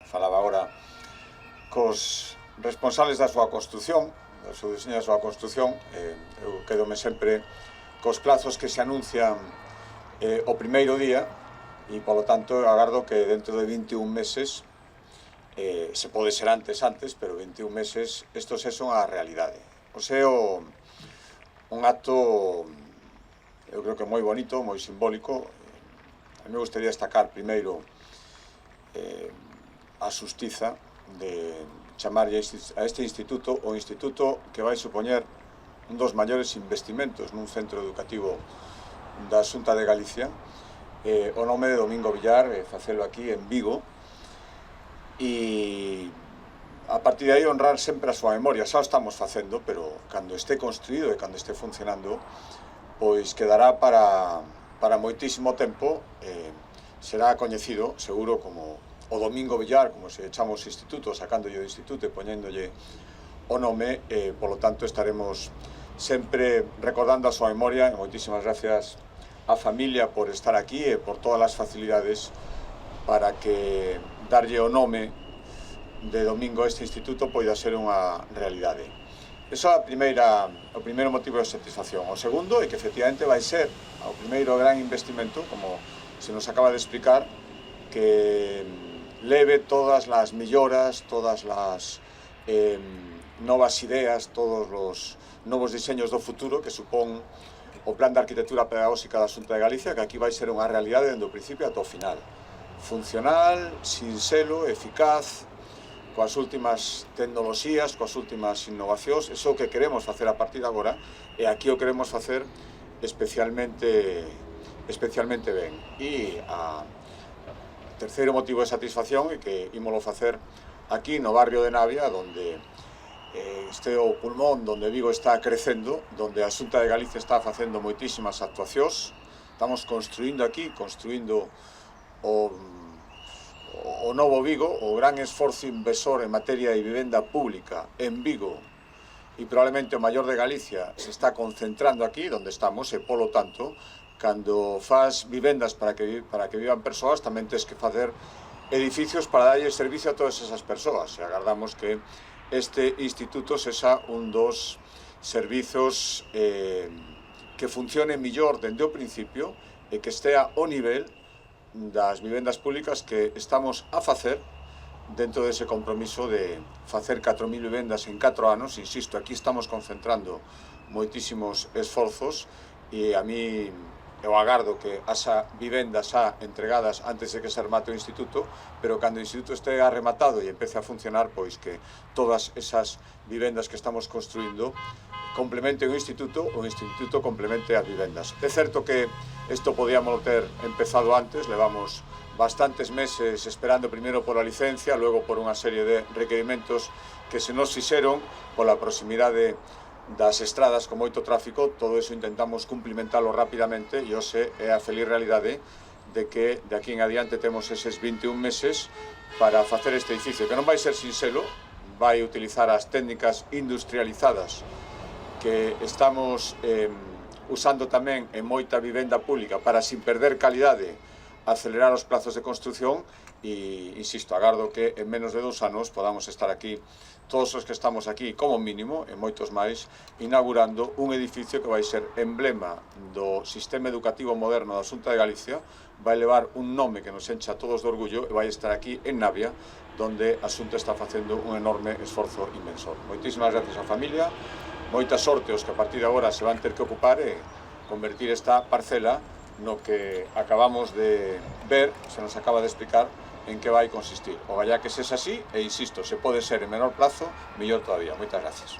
falaba agora cos responsables da súa construción, do seu diseño da súa construción. Eu quedome sempre cos plazos que se anuncian o primeiro día, e polo tanto agardo que dentro de 21 meses, se pode ser antes, pero 21 meses isto se son a realidade. O seu un acto, eu creo que moi bonito, moi simbólico. A mí me gustaría destacar primeiro a xustiza de chamarlle a este instituto o instituto que vai supoñer un dos maiores investimentos nun centro educativo da Xunta de Galicia, o nome de Domingo Villar, facelo aquí en Vigo, e a partir de aí honrar sempre a súa memoria. Xa o estamos facendo, pero cando este construído e cando este funcionando, pois quedará para moitísimo tempo. Será coñecido, seguro, como o Domingo Villar, como se chama os institutos, sacándolle do instituto e poñéndolle o nome. Polo tanto, estaremos sempre recordando a súa memoria. E moitísimas gracias á familia por estar aquí e por todas as facilidades para que darlle o nome de Domingo a este instituto poida ser unha realidade. Esa é o primeiro motivo de satisfacción. O segundo é que efectivamente vai ser o primeiro gran investimento, como se nos acaba de explicar, que leve todas as melloras, todas as novas ideas, todos os novos diseños do futuro que supón o Plan de Arquitectura Pedagóxica da Xunta de Galicia, que aquí vai ser unha realidade dende o principio ata o final. Funcional, sinxelo, eficaz, coas últimas tecnoloxías, coas últimas innovacións. Iso que queremos facer a partir de agora, e aquí o queremos facer especialmente ben. E a terceiro motivo de satisfacción é que ímolo facer aquí no barrio de Navia, donde este é o pulmón, donde Vigo está crecendo, donde a Xunta de Galicia está facendo moitísimas actuacións. Estamos construindo aquí, o novo Vigo, o gran esforzo inversor en materia de vivenda pública en Vigo, e probablemente o maior de Galicia, se está concentrando aquí, donde estamos, e polo tanto, cando faz vivendas para que vivan persoas, tamén tens que facer edificios para darlle servicio a todas esas persoas. E agardamos que este instituto sexa un dos servizos que funcione millor dende o principio e que estea ao nivel das vivendas públicas que estamos a facer dentro dese compromiso de facer 4.000 vivendas en 4 anos. Insisto, aquí estamos concentrando moitísimos esforzos e a mí eu agardo que as vivendas xa entregadas antes de que se remate o instituto, pero cando o instituto este arrematado e empece a funcionar, pois que todas esas vivendas que estamos construindo complementen o instituto complemente as vivendas. É certo que isto podíamos ter empezado antes, levamos bastantes meses esperando primeiro pola licencia, logo por unha serie de requerimentos que se nos fixeron pola proximidade das estradas con moito tráfico. Todo iso intentamos cumplimentalo rapidamente e hoxe é a feliz realidade de que de aquí en adiante temos eses 21 meses para facer este edificio, que non vai ser sinxelo, vai utilizar as técnicas industrializadas que estamos usando tamén en moita vivenda pública para, sin perder calidade, acelerar os plazos de construción. E, insisto, agardo que en menos de 2 anos podamos estar aquí, todos os que estamos aquí como mínimo, e moitos máis, inaugurando un edificio que vai ser emblema do sistema educativo moderno da Xunta de Galicia, vai levar un nome que nos encha a todos de orgullo e vai estar aquí en Navia, donde a Xunta está facendo un enorme esforzo inmensor. Moitísimas gracias á familia, moita sorte os que a partir de agora se van ter que ocupar e convertir esta parcela no que acabamos de ver, se nos acaba de explicar en que vai consistir. Ogallá que sexa así, e insisto, se pode ser en menor plazo, mellor todavía. Moitas gracias.